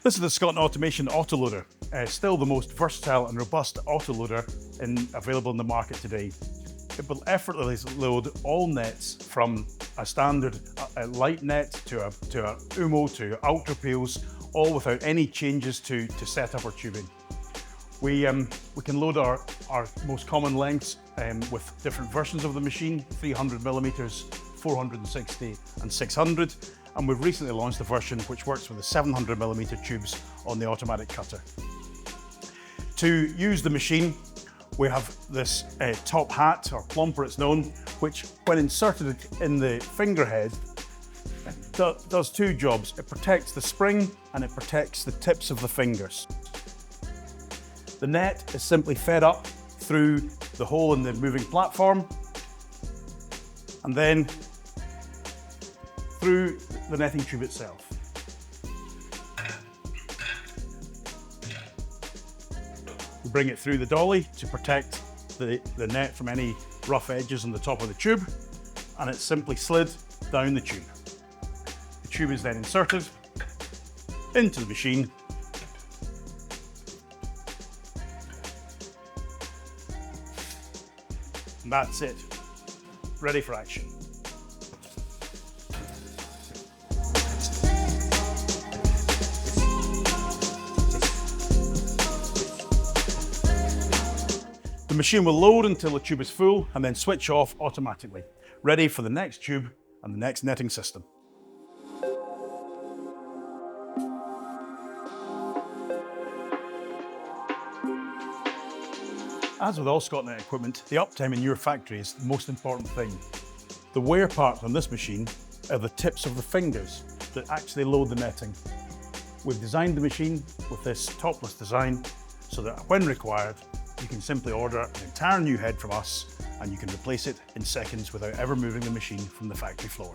This is the Scotnet Automation Auto Loader, still the most versatile and robust auto loader available in the market today. It will effortlessly load all nets from a standard light net to a UMO to ultra peels, all without any changes to setup or tubing. We can load our most common lengths with different versions of the machine, 300 millimeters, 460 and 600. And we've recently launched a version which works with the 700 millimeter tubes on the automatic cutter. To use the machine, we have this top hat, or plumper it's known, which when inserted in the finger head, does two jobs. It protects the spring and it protects the tips of the fingers. The net is simply fed up through the hole in the moving platform and then through the netting tube itself. We bring it through the dolly to protect the net from any rough edges on the top of the tube, and it's simply slid down the tube. The tube is then inserted into the machine and that's it, ready for action. The machine will load until the tube is full and then switch off automatically, ready for the next tube and the next netting system. As with all Scotnet equipment, the uptime in your factory is the most important thing. The wear parts on this machine are the tips of the fingers that actually load the netting. We've designed the machine with this topless design so that when required, you can simply order an entire new head from us and you can replace it in seconds without ever moving the machine from the factory floor.